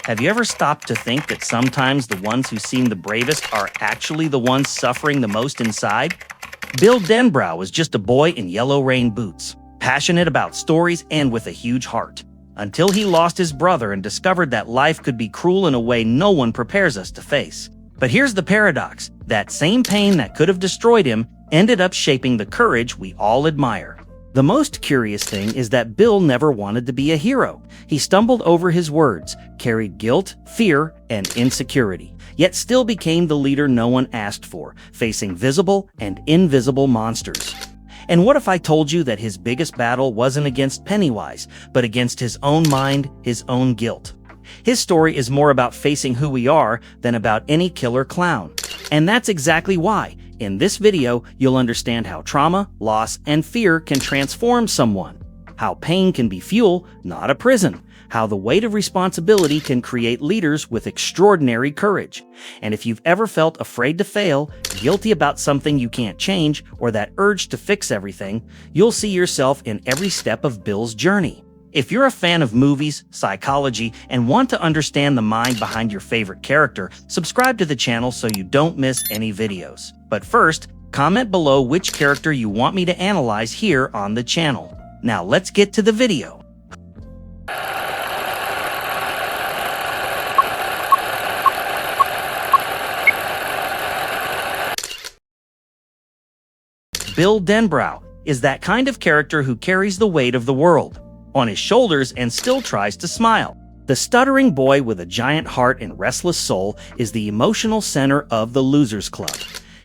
Have you ever stopped to think that sometimes the ones who seem the bravest are actually the ones suffering the most inside? Bill Denbrough was just a boy in yellow rain boots, passionate about stories and with a huge heart, until he lost his brother and discovered that life could be cruel in a way no one prepares us to face. But here's the paradox: that same pain that could have destroyed him ended up shaping the courage we all admire. The most curious thing is that Bill never wanted to be a hero. He stumbled over his words, carried guilt, fear, and insecurity, yet still became the leader no one asked for, facing visible and invisible monsters. And what if I told you that his biggest battle wasn't against Pennywise, but against his own mind, his own guilt? His story is more about facing who we are than about any killer clown. And that's exactly why. In this video, you'll understand how trauma, loss, and fear can transform someone, how pain can be fuel, not a prison, how the weight of responsibility can create leaders with extraordinary courage. And if you've ever felt afraid to fail, guilty about something you can't change, or that urge to fix everything, you'll see yourself in every step of Bill's journey. If you're a fan of movies, psychology, and want to understand the mind behind your favorite character, subscribe to the channel so you don't miss any videos. But first, comment below which character you want me to analyze here on the channel. Now let's get to the video. Bill Denbrough is that kind of character who carries the weight of the world on his shoulders and still tries to smile. The stuttering boy with a giant heart and restless soul is the emotional center of the Losers Club.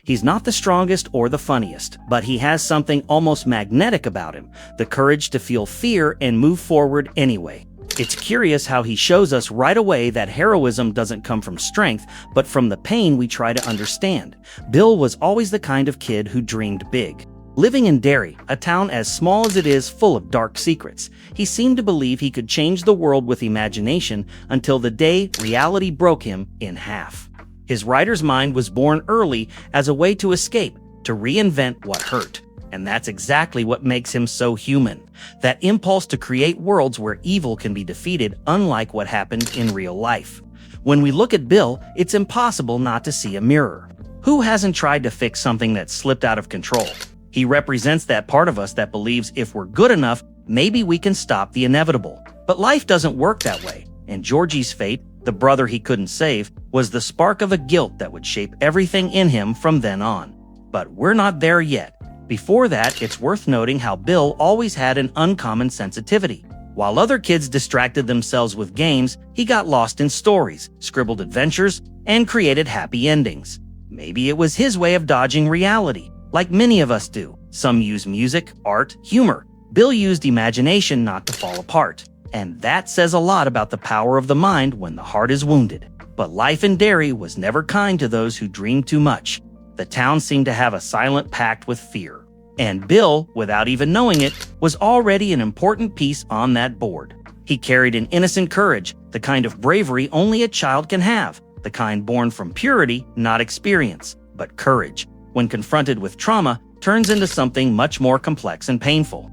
He's not the strongest or the funniest, but he has something almost magnetic about him, the courage to feel fear and move forward anyway. It's curious how he shows us right away that heroism doesn't come from strength, but from the pain we try to understand. Bill was always the kind of kid who dreamed big. Living in Derry, a town as small as it is full of dark secrets, he seemed to believe he could change the world with imagination until the day reality broke him in half. His writer's mind was born early as a way to escape, to reinvent what hurt. And that's exactly what makes him so human. That impulse to create worlds where evil can be defeated, unlike what happened in real life. When we look at Bill, it's impossible not to see a mirror. Who hasn't tried to fix something that slipped out of control? He represents that part of us that believes if we're good enough, maybe we can stop the inevitable. But life doesn't work that way, and Georgie's fate, the brother he couldn't save, was the spark of a guilt that would shape everything in him from then on. But we're not there yet. Before that, it's worth noting how Bill always had an uncommon sensitivity. While other kids distracted themselves with games, he got lost in stories, scribbled adventures, and created happy endings. Maybe it was his way of dodging reality. Like many of us do. Some use music, art, humor. Bill used imagination not to fall apart. And that says a lot about the power of the mind when the heart is wounded. But life in Derry was never kind to those who dreamed too much. The town seemed to have a silent pact with fear. And Bill, without even knowing it, was already an important piece on that board. He carried an innocent courage, the kind of bravery only a child can have, the kind born from purity, not experience, but courage, when confronted with trauma, turns into something much more complex and painful.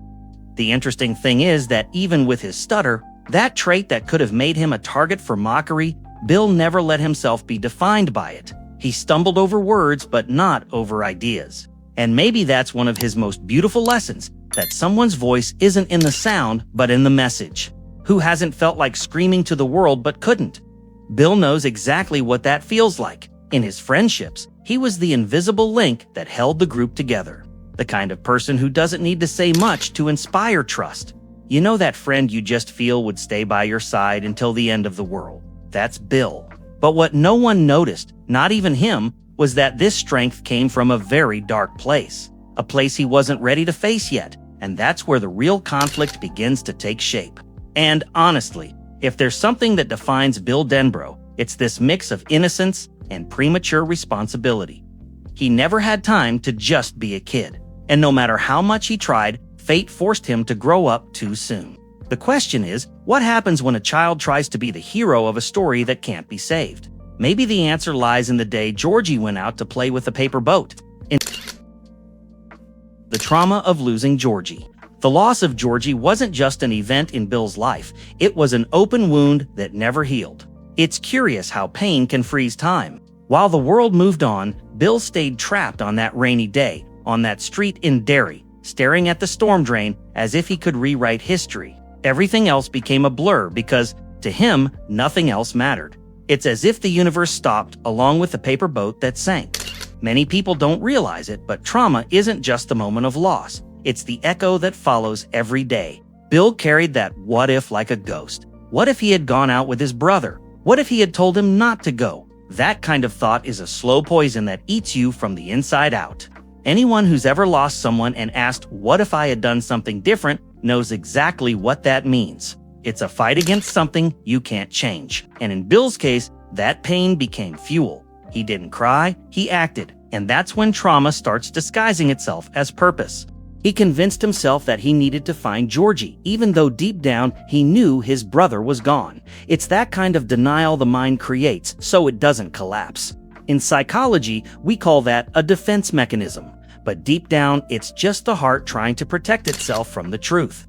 The interesting thing is that even with his stutter, that trait that could have made him a target for mockery, Bill never let himself be defined by it. He stumbled over words, but not over ideas. And maybe that's one of his most beautiful lessons, that someone's voice isn't in the sound, but in the message. Who hasn't felt like screaming to the world but couldn't? Bill knows exactly what that feels like. In his friendships, he was the invisible link that held the group together. The kind of person who doesn't need to say much to inspire trust. You know that friend you just feel would stay by your side until the end of the world. That's Bill. But what no one noticed, not even him, was that this strength came from a very dark place. A place he wasn't ready to face yet. And that's where the real conflict begins to take shape. And honestly, if there's something that defines Bill Denbrough, it's this mix of innocence and premature responsibility. He never had time to just be a kid. And no matter how much he tried, fate forced him to grow up too soon. The question is, what happens when a child tries to be the hero of a story that can't be saved? Maybe the answer lies in the day Georgie went out to play with a paper boat. In the trauma of losing Georgie. The loss of Georgie wasn't just an event in Bill's life, it was an open wound that never healed. It's curious how pain can freeze time. While the world moved on, Bill stayed trapped on that rainy day, on that street in Derry, staring at the storm drain as if he could rewrite history. Everything else became a blur because, to him, nothing else mattered. It's as if the universe stopped along with the paper boat that sank. Many people don't realize it, but trauma isn't just the moment of loss. It's the echo that follows every day. Bill carried that what if like a ghost. What if he had gone out with his brother? What if he had told him not to go? That kind of thought is a slow poison that eats you from the inside out. Anyone who's ever lost someone and asked, what if I had done something different, knows exactly what that means. It's a fight against something you can't change. And in Bill's case, that pain became fuel. He didn't cry, he acted. And that's when trauma starts disguising itself as purpose. He convinced himself that he needed to find Georgie, even though deep down he knew his brother was gone. It's that kind of denial the mind creates so it doesn't collapse. In psychology, we call that a defense mechanism. But deep down, it's just the heart trying to protect itself from the truth.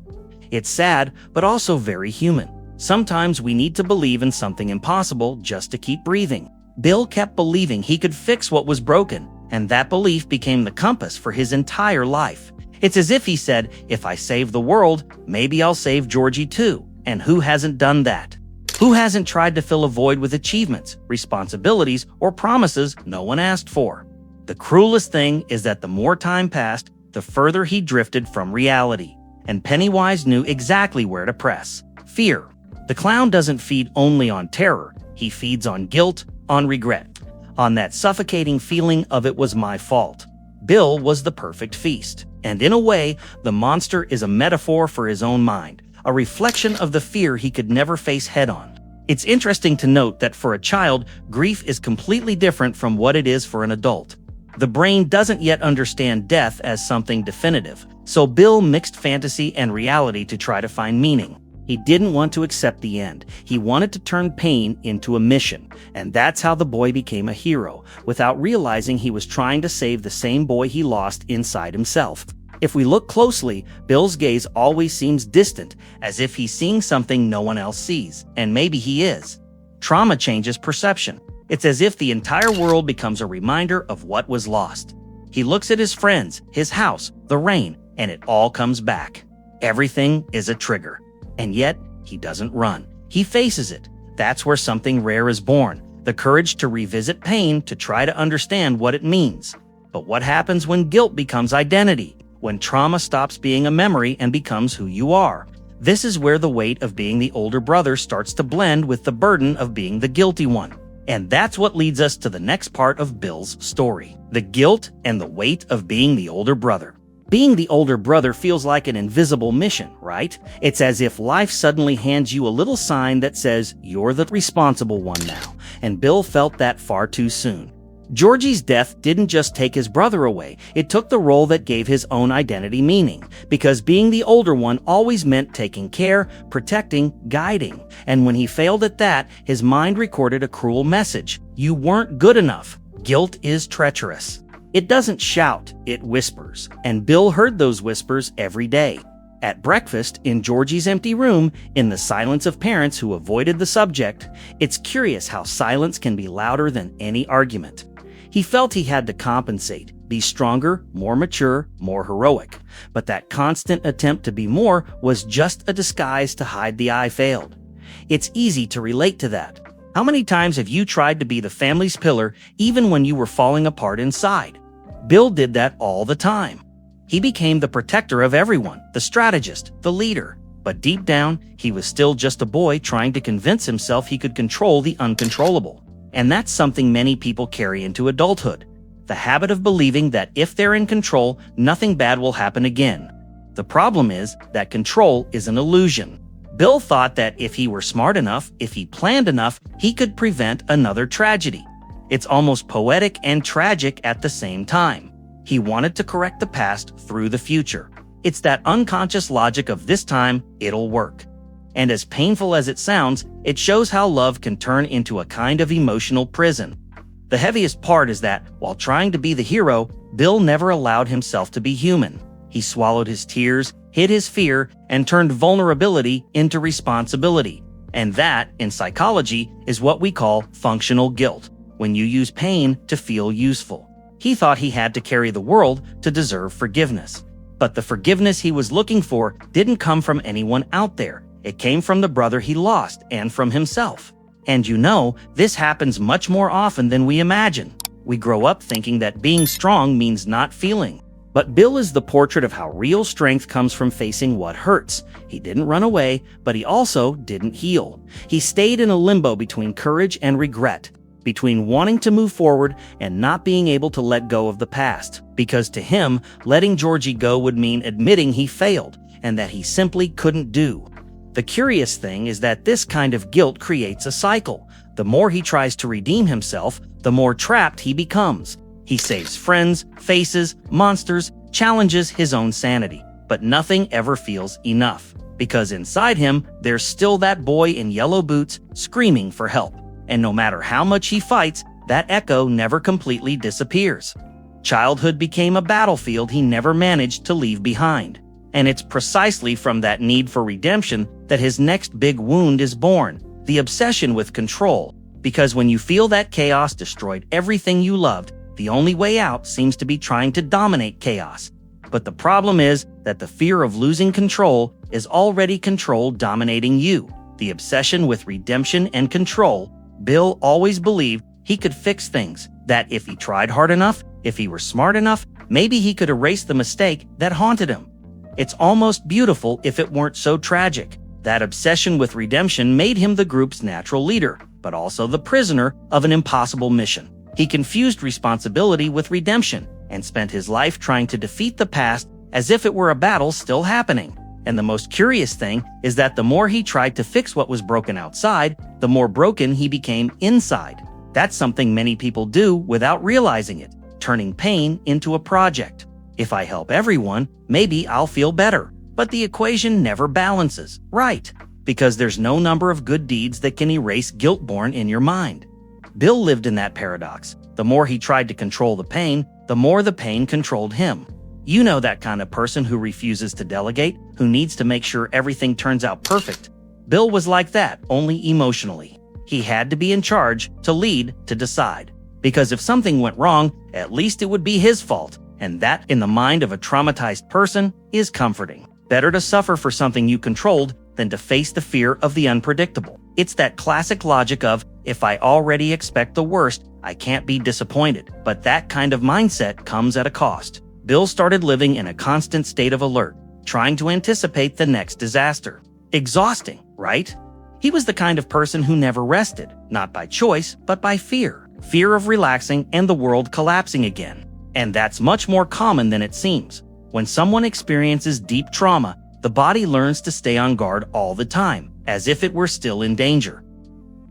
It's sad, but also very human. Sometimes we need to believe in something impossible just to keep breathing. Bill kept believing he could fix what was broken, and that belief became the compass for his entire life. It's as if he said, if I save the world, maybe I'll save Georgie too. And who hasn't done that? Who hasn't tried to fill a void with achievements, responsibilities, or promises no one asked for? The cruelest thing is that the more time passed, the further he drifted from reality. And Pennywise knew exactly where to press. Fear. The clown doesn't feed only on terror. He feeds on guilt, on regret, on that suffocating feeling of it was my fault. Bill was the perfect feast. And in a way, the monster is a metaphor for his own mind, a reflection of the fear he could never face head-on. It's interesting to note that for a child, grief is completely different from what it is for an adult. The brain doesn't yet understand death as something definitive, so Bill mixed fantasy and reality to try to find meaning. He didn't want to accept the end. He wanted to turn pain into a mission, and that's how the boy became a hero, without realizing he was trying to save the same boy he lost inside himself. If we look closely, Bill's gaze always seems distant, as if he's seeing something no one else sees, and maybe he is. Trauma changes perception. It's as if the entire world becomes a reminder of what was lost. He looks at his friends, his house, the rain, and it all comes back. Everything is a trigger. And yet, he doesn't run. He faces it. That's where something rare is born, the courage to revisit pain to try to understand what it means. But what happens when guilt becomes identity? When trauma stops being a memory and becomes who you are? This is where the weight of being the older brother starts to blend with the burden of being the guilty one. And that's what leads us to the next part of Bill's story. The guilt and the weight of being the older brother. Being the older brother feels like an invisible mission, right? It's as if life suddenly hands you a little sign that says, you're the responsible one now. And Bill felt that far too soon. Georgie's death didn't just take his brother away, it took the role that gave his own identity meaning. Because being the older one always meant taking care, protecting, guiding. And when he failed at that, his mind recorded a cruel message. You weren't good enough. Guilt is treacherous. It doesn't shout, it whispers. And Bill heard those whispers every day. At breakfast, in Georgie's empty room, in the silence of parents who avoided the subject, it's curious how silence can be louder than any argument. He felt he had to compensate, be stronger, more mature, more heroic. But that constant attempt to be more was just a disguise to hide the I failed. It's easy to relate to that. How many times have you tried to be the family's pillar even when you were falling apart inside? Bill did that all the time. He became the protector of everyone, the strategist, the leader. But deep down, he was still just a boy trying to convince himself he could control the uncontrollable. And that's something many people carry into adulthood. The habit of believing that if they're in control, nothing bad will happen again. The problem is that control is an illusion. Bill thought that if he were smart enough, if he planned enough, he could prevent another tragedy. It's almost poetic and tragic at the same time. He wanted to correct the past through the future. It's that unconscious logic of this time, it'll work. And as painful as it sounds, it shows how love can turn into a kind of emotional prison. The heaviest part is that, while trying to be the hero, Bill never allowed himself to be human. He swallowed his tears, hid his fear, and turned vulnerability into responsibility. And that, in psychology, is what we call functional guilt, when you use pain to feel useful. He thought he had to carry the world to deserve forgiveness. But the forgiveness he was looking for didn't come from anyone out there. It came from the brother he lost and from himself. And you know, this happens much more often than we imagine. We grow up thinking that being strong means not feeling. But Bill is the portrait of how real strength comes from facing what hurts. He didn't run away, but he also didn't heal. He stayed in a limbo between courage and regret, between wanting to move forward and not being able to let go of the past. Because to him, letting Georgie go would mean admitting he failed and that he simply couldn't do. The curious thing is that this kind of guilt creates a cycle. The more he tries to redeem himself, the more trapped he becomes. He saves friends, faces, monsters, challenges his own sanity, but nothing ever feels enough. Because inside him, there's still that boy in yellow boots screaming for help. And no matter how much he fights, that echo never completely disappears. Childhood became a battlefield he never managed to leave behind. And it's precisely from that need for redemption that his next big wound is born, the obsession with control. Because when you feel that chaos destroyed everything you loved, the only way out seems to be trying to dominate chaos. But the problem is that the fear of losing control is already control dominating you. The obsession with redemption and control. Bill always believed he could fix things, that if he tried hard enough, if he were smart enough, maybe he could erase the mistake that haunted him. It's almost beautiful if it weren't so tragic. That obsession with redemption made him the group's natural leader, but also the prisoner of an impossible mission. He confused responsibility with redemption and spent his life trying to defeat the past as if it were a battle still happening. And the most curious thing is that the more he tried to fix what was broken outside, the more broken he became inside. That's something many people do without realizing it, turning pain into a project. If I help everyone, maybe I'll feel better. But the equation never balances, right? Because there's no number of good deeds that can erase guilt born in your mind. Bill lived in that paradox. The more he tried to control the pain, the more the pain controlled him. You know that kind of person who refuses to delegate, who needs to make sure everything turns out perfect. Bill was like that, only emotionally. He had to be in charge, to lead, to decide. Because if something went wrong, at least it would be his fault. And that, in the mind of a traumatized person, is comforting. Better to suffer for something you controlled than to face the fear of the unpredictable. It's that classic logic of, if I already expect the worst, I can't be disappointed. But that kind of mindset comes at a cost. Bill started living in a constant state of alert, trying to anticipate the next disaster. Exhausting, right? He was the kind of person who never rested, not by choice, but by fear. Fear of relaxing and the world collapsing again. And that's much more common than it seems. When someone experiences deep trauma, the body learns to stay on guard all the time, as if it were still in danger.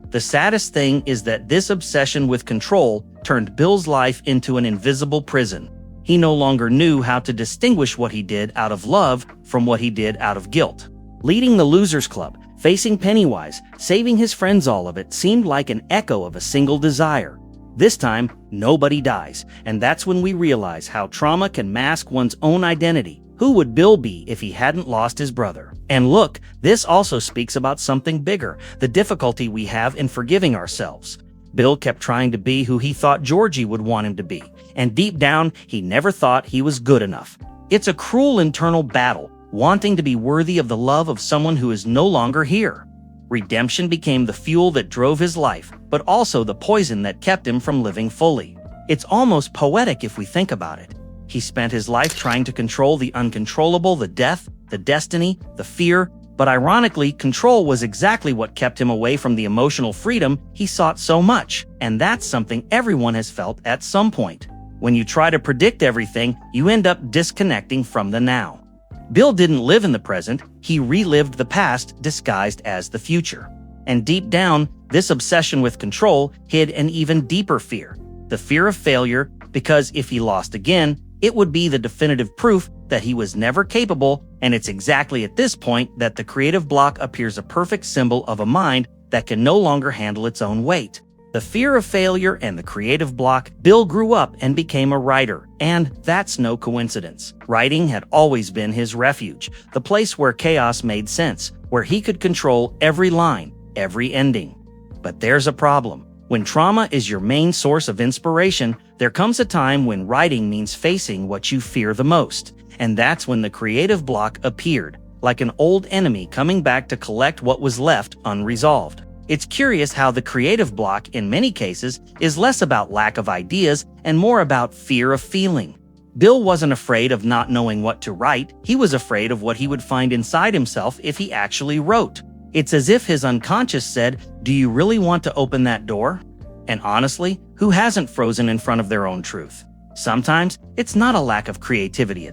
The saddest thing is that this obsession with control turned Bill's life into an invisible prison. He no longer knew how to distinguish what he did out of love from what he did out of guilt. Leading the Losers Club, facing Pennywise, saving his friends, all of it seemed like an echo of a single desire. This time, nobody dies, and that's when we realize how trauma can mask one's own identity. Who would Bill be if he hadn't lost his brother? And look, this also speaks about something bigger, the difficulty we have in forgiving ourselves. Bill kept trying to be who he thought Georgie would want him to be, and deep down, he never thought he was good enough. It's a cruel internal battle, wanting to be worthy of the love of someone who is no longer here. Redemption became the fuel that drove his life, but also the poison that kept him from living fully. It's almost poetic if we think about it. He spent his life trying to control the uncontrollable, the death, the destiny, the fear, but ironically, control was exactly what kept him away from the emotional freedom he sought so much. And that's something everyone has felt at some point. When you try to predict everything, you end up disconnecting from the now. Bill didn't live in the present, he relived the past disguised as the future. And deep down, this obsession with control hid an even deeper fear, the fear of failure, because if he lost again, it would be the definitive proof that he was never capable, and it's exactly at this point that the creative block appears a perfect symbol of a mind that can no longer handle its own weight. The fear of failure and the creative block. Bill grew up and became a writer, and that's no coincidence. Writing had always been his refuge, the place where chaos made sense, where he could control every line, every ending. But there's a problem. When trauma is your main source of inspiration, there comes a time when writing means facing what you fear the most. And that's when the creative block appeared, like an old enemy coming back to collect what was left unresolved. It's curious how the creative block, in many cases, is less about lack of ideas and more about fear of feeling. Bill wasn't afraid of not knowing what to write, he was afraid of what he would find inside himself if he actually wrote. It's as if his unconscious said, "Do you really want to open that door?" And honestly, who hasn't frozen in front of their own truth? Sometimes, it's not a lack of creativity,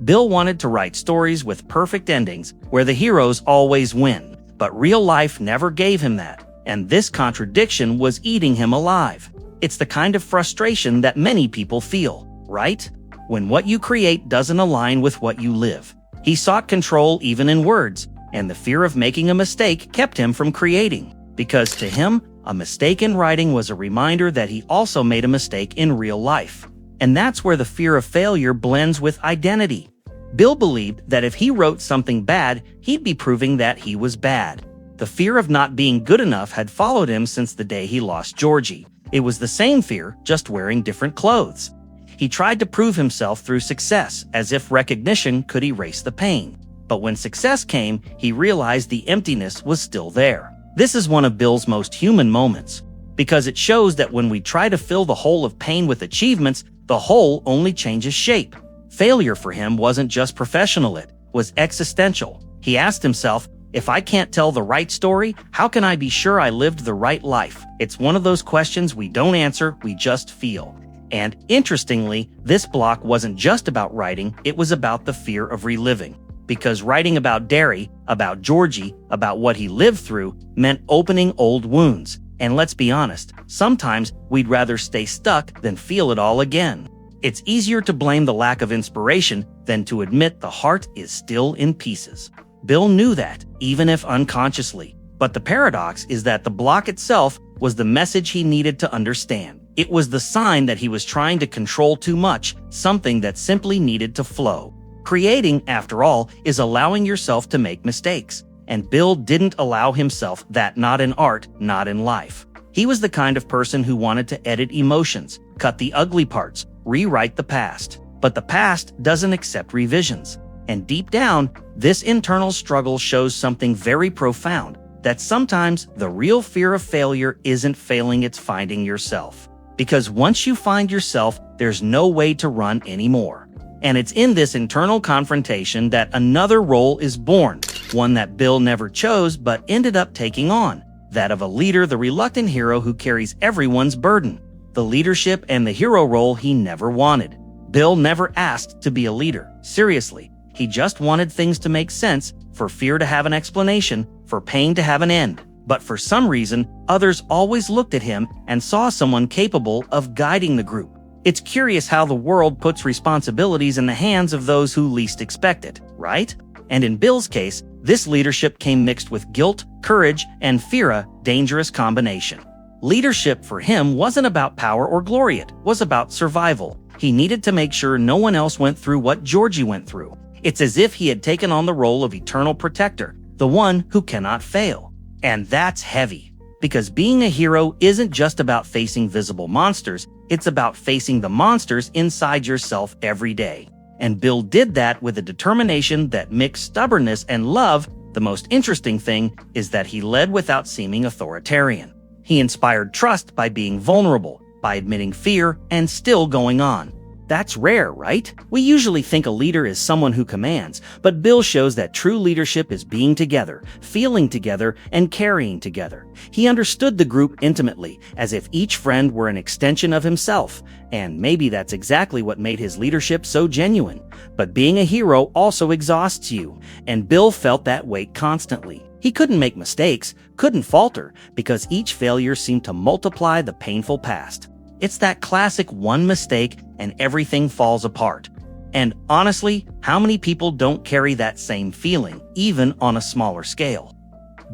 Bill wanted to write stories with perfect endings where the heroes always win, but real life never gave him that, and this contradiction was eating him alive. It's the kind of frustration that many people feel, right? When what you create doesn't align with what you live. He sought control even in words, and the fear of making a mistake kept him from creating, because to him, a mistake in writing was a reminder that he also made a mistake in real life. And that's where the fear of failure blends with identity. Bill believed that if he wrote something bad, he'd be proving that he was bad. The fear of not being good enough had followed him since the day he lost Georgie. It was the same fear, just wearing different clothes. He tried to prove himself through success, as if recognition could erase the pain. But when success came, he realized the emptiness was still there. This is one of Bill's most human moments, because it shows that when we try to fill the hole of pain with achievements, the hole only changes shape. Failure for him wasn't just professional, it was existential. He asked himself, if I can't tell the right story, how can I be sure I lived the right life? It's one of those questions we don't answer, we just feel. And interestingly, this block wasn't just about writing, it was about the fear of reliving. Because writing about Derry, about Georgie, about what he lived through, meant opening old wounds. And let's be honest, sometimes we'd rather stay stuck than feel it all again. It's easier to blame the lack of inspiration than to admit the heart is still in pieces. Bill knew that, even if unconsciously. But the paradox is that the block itself was the message he needed to understand. It was the sign that he was trying to control too much, something that simply needed to flow. Creating, after all, is allowing yourself to make mistakes. And Bill didn't allow himself that, not in art, not in life. He was the kind of person who wanted to edit emotions, cut the ugly parts, rewrite the past. But the past doesn't accept revisions. And deep down, this internal struggle shows something very profound, that sometimes the real fear of failure isn't failing, it's finding yourself. Because once you find yourself, there's no way to run anymore. And it's in this internal confrontation that another role is born, one that Bill never chose but ended up taking on, that of a leader, the reluctant hero who carries everyone's burden, the leadership and the hero role he never wanted. Bill never asked to be a leader, seriously. He just wanted things to make sense, for fear to have an explanation, for pain to have an end. But for some reason, others always looked at him and saw someone capable of guiding the group. It's curious how the world puts responsibilities in the hands of those who least expect it, right? And in Bill's case, this leadership came mixed with guilt, courage, and fear, a dangerous combination. Leadership for him wasn't about power or glory, it was about survival. He needed to make sure no one else went through what Georgie went through. It's as if he had taken on the role of eternal protector, the one who cannot fail. And that's heavy, because being a hero isn't just about facing visible monsters, it's about facing the monsters inside yourself every day. And Bill did that with a determination that mixed stubbornness and love. The most interesting thing is that he led without seeming authoritarian. He inspired trust by being vulnerable, by admitting fear, and still going on. That's rare, right? We usually think a leader is someone who commands, but Bill shows that true leadership is being together, feeling together, and carrying together. He understood the group intimately, as if each friend were an extension of himself, and maybe that's exactly what made his leadership so genuine. But being a hero also exhausts you, and Bill felt that weight constantly. He couldn't make mistakes, couldn't falter, because each failure seemed to multiply the painful past. It's that classic one mistake and everything falls apart. And honestly, how many people don't carry that same feeling, even on a smaller scale?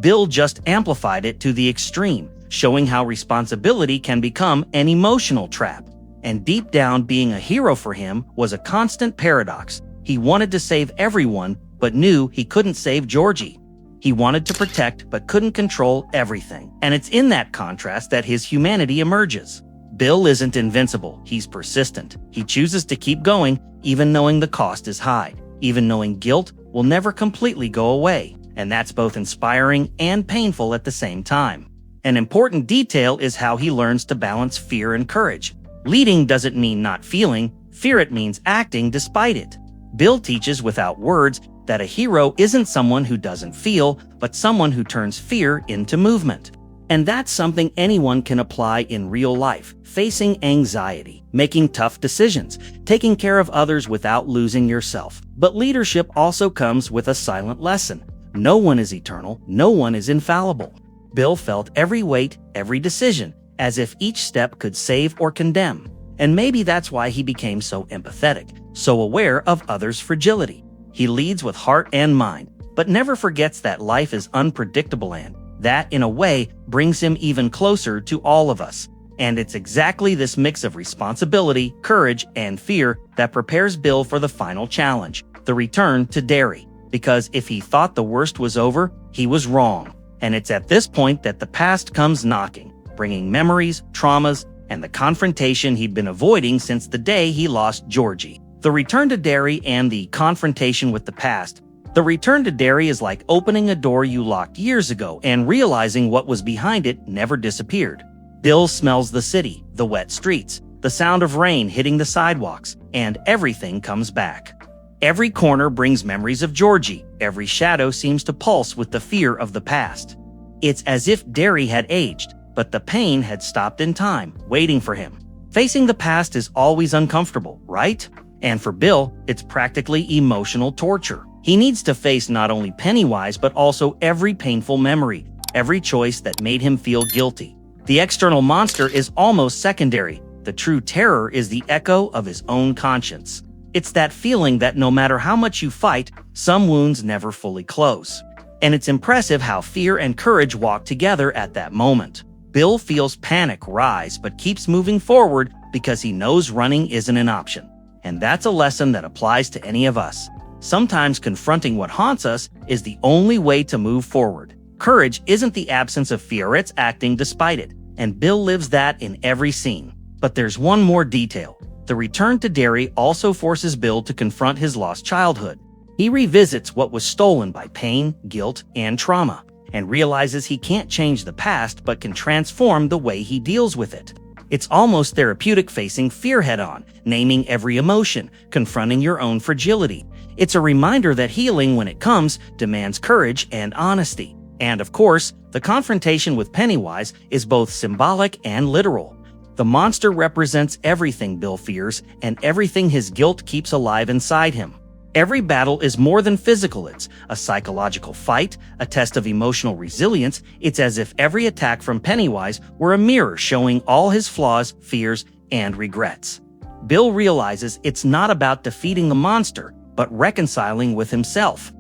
Bill just amplified it to the extreme, showing how responsibility can become an emotional trap. And deep down, being a hero for him was a constant paradox. He wanted to save everyone, but knew he couldn't save Georgie. He wanted to protect but couldn't control everything. And it's in that contrast that his humanity emerges. Bill isn't invincible, he's persistent. He chooses to keep going even knowing the cost is high, even knowing guilt will never completely go away. And that's both inspiring and painful at the same time. An important detail is how he learns to balance fear and courage. Leading doesn't mean not feeling, fear it means acting despite it. Bill teaches without words that a hero isn't someone who doesn't feel, but someone who turns fear into movement. And that's something anyone can apply in real life, facing anxiety, making tough decisions, taking care of others without losing yourself. But leadership also comes with a silent lesson. No one is eternal, no one is infallible. Bill felt every weight, every decision, as if each step could save or condemn. And maybe that's why he became so empathetic, so aware of others' fragility. He leads with heart and mind, but never forgets that life is unpredictable, and that, in a way, brings him even closer to all of us. And it's exactly this mix of responsibility, courage, and fear that prepares Bill for the final challenge, the return to Derry. Because if he thought the worst was over, he was wrong. And it's at this point that the past comes knocking, bringing memories, traumas, and the confrontation he'd been avoiding since the day he lost Georgie. The return to Derry and the confrontation with the past. The return to Derry is like opening a door you locked years ago and realizing what was behind it never disappeared. Bill smells the city, the wet streets, the sound of rain hitting the sidewalks, and everything comes back. Every corner brings memories of Georgie. Every shadow seems to pulse with the fear of the past. It's as if Derry had aged, but the pain had stopped in time, waiting for him. Facing the past is always uncomfortable, right? And for Bill, it's practically emotional torture. He needs to face not only Pennywise, but also every painful memory, every choice that made him feel guilty. The external monster is almost secondary. The true terror is the echo of his own conscience. It's that feeling that no matter how much you fight, some wounds never fully close. And it's impressive how fear and courage walk together at that moment. Bill feels panic rise but keeps moving forward because he knows running isn't an option. And that's a lesson that applies to any of us. Sometimes confronting what haunts us is the only way to move forward. Courage isn't the absence of fear, it's acting despite it. And Bill lives that in every scene. But there's one more detail. The return to Derry also forces Bill to confront his lost childhood. He revisits what was stolen by pain, guilt, and trauma, and realizes he can't change the past but can transform the way he deals with it. It's almost therapeutic facing fear head-on, naming every emotion, confronting your own fragility. It's a reminder that healing, when it comes, demands courage and honesty. And of course, the confrontation with Pennywise is both symbolic and literal. The monster represents everything Bill fears and everything his guilt keeps alive inside him. Every battle is more than physical. It's a psychological fight, a test of emotional resilience. It's as if every attack from Pennywise were a mirror showing all his flaws, fears, and regrets. Bill realizes it's not about defeating the monster, but reconciling with himself.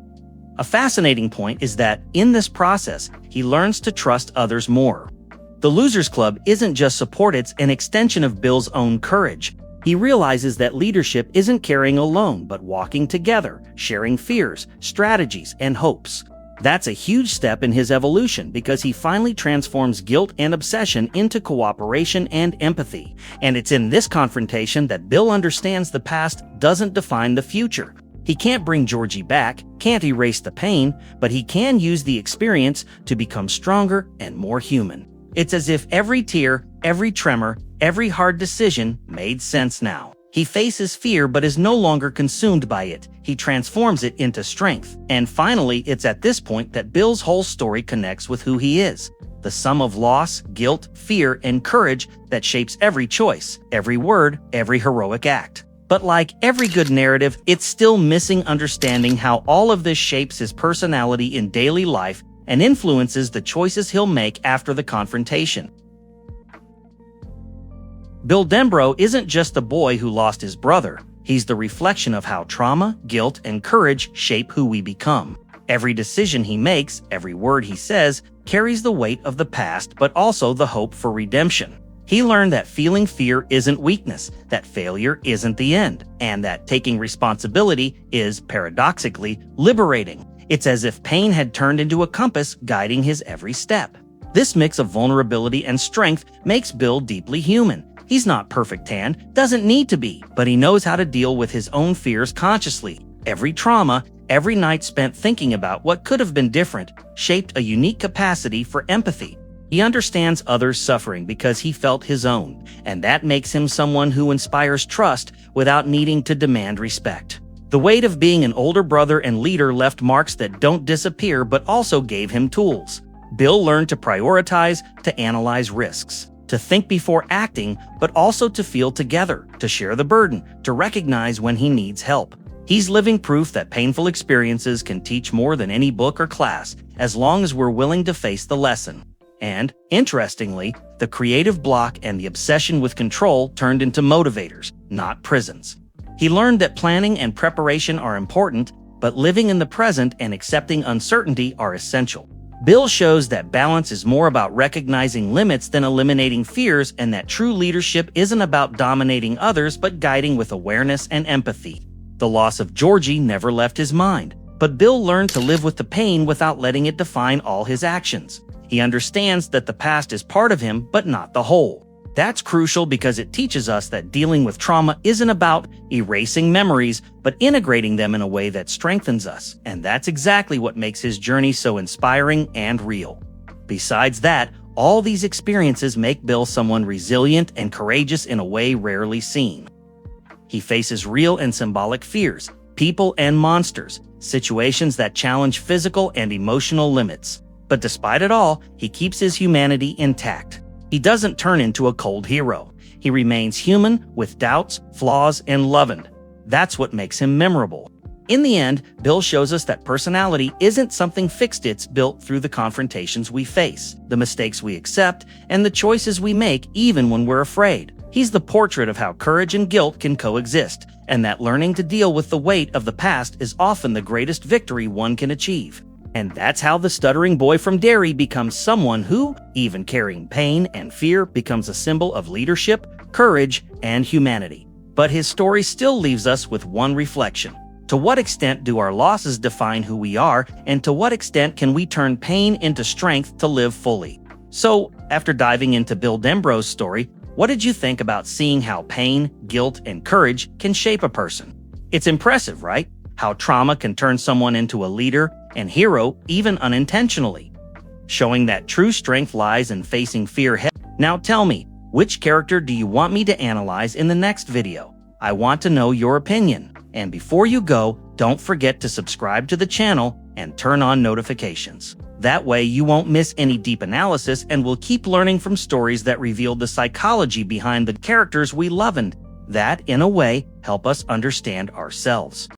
A fascinating point is that, in this process, he learns to trust others more. The Losers Club isn't just support, it's an extension of Bill's own courage. He realizes that leadership isn't carrying alone, but walking together, sharing fears, strategies, and hopes. That's a huge step in his evolution because he finally transforms guilt and obsession into cooperation and empathy. And it's in this confrontation that Bill understands the past doesn't define the future. He can't bring Georgie back, can't erase the pain, but he can use the experience to become stronger and more human. It's as if every tear, every tremor, every hard decision made sense now. He faces fear but is no longer consumed by it. He transforms it into strength. And finally, it's at this point that Bill's whole story connects with who he is. The sum of loss, guilt, fear, and courage that shapes every choice, every word, every heroic act. But like every good narrative, it's still missing understanding how all of this shapes his personality in daily life and influences the choices he'll make after the confrontation. Bill Denbrough isn't just the boy who lost his brother. He's the reflection of how trauma, guilt, and courage shape who we become. Every decision he makes, every word he says, carries the weight of the past, but also the hope for redemption. He learned that feeling fear isn't weakness, that failure isn't the end, and that taking responsibility is, paradoxically, liberating. It's as if pain had turned into a compass guiding his every step. This mix of vulnerability and strength makes Bill deeply human. He's not perfect Tan, doesn't need to be, but he knows how to deal with his own fears consciously. Every trauma, every night spent thinking about what could have been different, shaped a unique capacity for empathy. He understands others' suffering because he felt his own, and that makes him someone who inspires trust without needing to demand respect. The weight of being an older brother and leader left marks that don't disappear but also gave him tools. Bill learned to prioritize, to analyze risks, to think before acting, but also to feel together, to share the burden, to recognize when he needs help. He's living proof that painful experiences can teach more than any book or class, as long as we're willing to face the lesson. And, interestingly, the creative block and the obsession with control turned into motivators, not prisons. He learned that planning and preparation are important, but living in the present and accepting uncertainty are essential. Bill shows that balance is more about recognizing limits than eliminating fears, and that true leadership isn't about dominating others but guiding with awareness and empathy. The loss of Georgie never left his mind, but Bill learned to live with the pain without letting it define all his actions. He understands that the past is part of him, but not the whole. That's crucial because it teaches us that dealing with trauma isn't about erasing memories, but integrating them in a way that strengthens us. And that's exactly what makes his journey so inspiring and real. Besides that, all these experiences make Bill someone resilient and courageous in a way rarely seen. He faces real and symbolic fears, people and monsters, situations that challenge physical and emotional limits. But despite it all, he keeps his humanity intact. He doesn't turn into a cold hero. He remains human with doubts, flaws, and loving. That's what makes him memorable. In the end, Bill shows us that personality isn't something fixed, it's built through the confrontations we face, the mistakes we accept, and the choices we make even when we're afraid. He's the portrait of how courage and guilt can coexist, and that learning to deal with the weight of the past is often the greatest victory one can achieve. And that's how the stuttering boy from Derry becomes someone who, even carrying pain and fear, becomes a symbol of leadership, courage, and humanity. But his story still leaves us with one reflection. To what extent do our losses define who we are, and to what extent can we turn pain into strength to live fully? So, after diving into Bill Denbrough's story, what did you think about seeing how pain, guilt, and courage can shape a person? It's impressive, right? How trauma can turn someone into a leader and hero even unintentionally, showing that true strength lies in facing fear head. Now tell me, which character do you want me to analyze in the next video? I want to know your opinion. And before you go, don't forget to subscribe to the channel and turn on notifications. That way you won't miss any deep analysis, and we'll keep learning from stories that reveal the psychology behind the characters we love and that, in a way, help us understand ourselves.